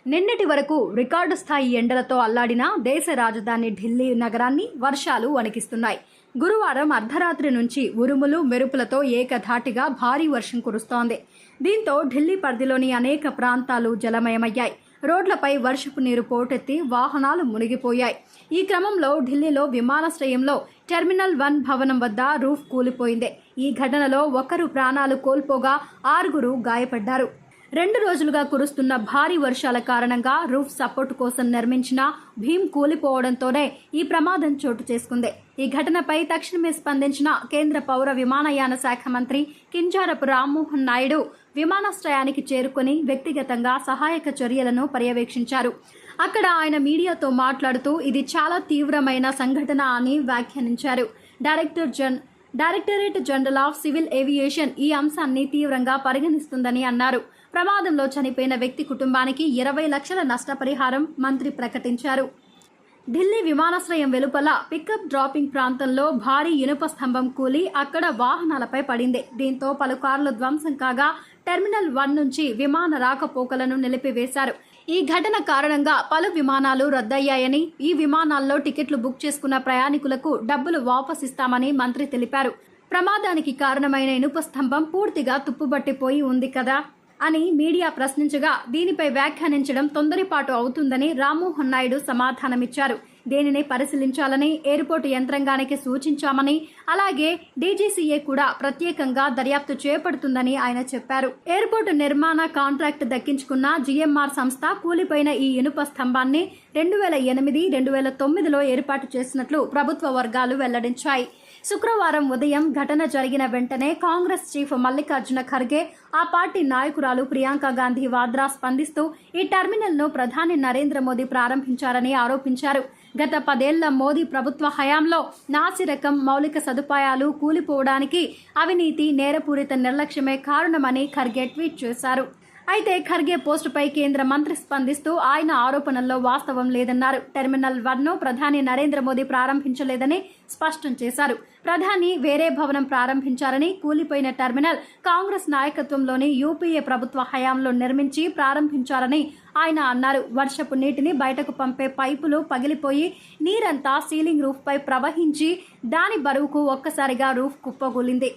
నిన్నటి వరకు రికార్డు స్థాయి ఎండలతో అల్లాడిన దేశ రాజధాని ఢిల్లీ నగరాన్ని వర్షాలు వణికిస్తున్నాయి. గురువారం అర్ధరాత్రి నుంచి ఉరుములు మెరుపులతో ఏకధాటిగా భారీ వర్షం కురుస్తోంది. దీంతో ఢిల్లీ పరిధిలోని అనేక ప్రాంతాలు జలమయమయ్యాయి. రోడ్లపై వర్షపు నీరు పోటెత్తి వాహనాలు మునిగిపోయాయి. ఈ క్రమంలో ఢిల్లీలో విమానాశ్రయంలో టెర్మినల్ 1 భవనం వద్ద రూఫ్ కూలిపోయింది. ఈ ఘటనలో ఒకరు ప్రాణాలు కోల్పోగా 6 గాయపడ్డారు. 2 రోజులుగా కురుస్తున్న భారీ వర్షాల కారణంగా రూఫ్ సపోర్టు కోసం నిర్మించిన భీమ్ కూలిపోవడంతోనే ఈ ప్రమాదం చోటు చేసుకుంది. ఈ ఘటనపై తక్షణమే స్పందించిన కేంద్ర పౌర విమానయాన శాఖ మంత్రి కింజారపు రామ్మోహన్ నాయుడు విమానాశ్రయానికి చేరుకుని వ్యక్తిగతంగా సహాయక చర్యలను పర్యవేక్షించారు. అక్కడ ఆయన మీడియాతో మాట్లాడుతూ ఇది చాలా తీవ్రమైన సంఘటన అని వ్యాఖ్యానించారు. Directorate general of civil aviation ఈ అంశాన్ని తీవ్రంగా పరిగణిస్తుందని అన్నారు. ప్రమాదంలో చనిపోయిన వ్యక్తి కుటుంబానికి 20 లక్షల నష్టపరిహారం మంత్రి ప్రకటించారు. ఢిల్లీ విమానాశ్రయం వెలుపల పికప్ డ్రాపింగ్ ప్రాంతంలో భారీ ఇనుప స్తంభం కూలి అక్కడ వాహనాలపై పడింది. దీంతో పలు కార్లు ధ్వంసం కాగా టెర్మినల్ 1 నుంచి విమాన రాకపోకలను నిలిపివేశారు. ఈ ఘటన కారణంగా పలు విమానాలు రద్దయ్యాయని, ఈ విమానాల్లో టికెట్లు బుక్ చేసుకున్న ప్రయాణికులకు డబ్బులు వాపసిస్తామని మంత్రి తెలిపారు. ప్రమాదానికి కారణమైన ఇనుప స్తంభం పూర్తిగా తుప్పుబట్టిపోయి ఉంది కదా అని మీడియా ప్రశ్నించగా దీనిపై వ్యాఖ్యానించడం తొందరపాటు అవుతుందని రామ్మోహన్ నాయుడు సమాధానమిచ్చారు. దీనిని పరిశీలించాలని ఎయిర్పోర్టు యంత్రాంగానికి సూచించామని, అలాగే డీజీసీఏ కూడా ప్రత్యేకంగా దర్యాప్తు చేపడుతుందని ఆయన చెప్పారు. ఎయిర్పోర్టు నిర్మాణ కాంట్రాక్ట్ దక్కించుకున్న జీఎంఆర్ సంస్థ కూలిపోయిన ఈ ఇనుప స్తంభాన్ని 2008, 2009లో ఏర్పాటు చేసినట్లు ప్రభుత్వ వర్గాలు వెల్లడించాయి. శుక్రవారం ఉదయం ఘటన జరిగిన వెంటనే కాంగ్రెస్ చీఫ్ మల్లికార్జున ఖర్గే, ఆ పార్టీ నాయకురాలు ప్రియాంక గాంధీ వాద్రా స్పందిస్తూ ఈ టెర్మినల్ను ప్రధాని నరేంద్ర మోదీ ప్రారంభించారని ఆరోపించారు. గత 10 ఏళ్ల మోదీ ప్రభుత్వ హయాంలో నాసిరకం మౌలిక సదుపాయాలు కూలిపోవడానికి అవినీతి, నేరపూరిత నిర్లక్ష్యమే కారణమని ఖర్గే ట్వీట్ చేశారు. అయితే ఖర్గే పోస్టుపై కేంద్ర మంత్రి స్పందిస్తూ ఆయన ఆరోపణల్లో వాస్తవం లేదన్నారు. టెర్మినల్ 1ను ప్రధాని నరేంద్ర మోదీ ప్రారంభించలేదని స్పష్టం చేశారు. ప్రధాని వేరే భవనం ప్రారంభించారని, కూలిపోయిన టెర్మినల్ కాంగ్రెస్ నాయకత్వంలోని యూపీఏ ప్రభుత్వ హయాంలో నిర్మించి ప్రారంభించారని ఆయన అన్నారు. వర్షపు నీటిని బయటకు పంపే పైపులు పగిలిపోయి నీరంతా సీలింగ్ రూఫ్పై ప్రవహించి దాని బరువుకు ఒక్కసారిగా రూఫ్ కుప్పగూలింది.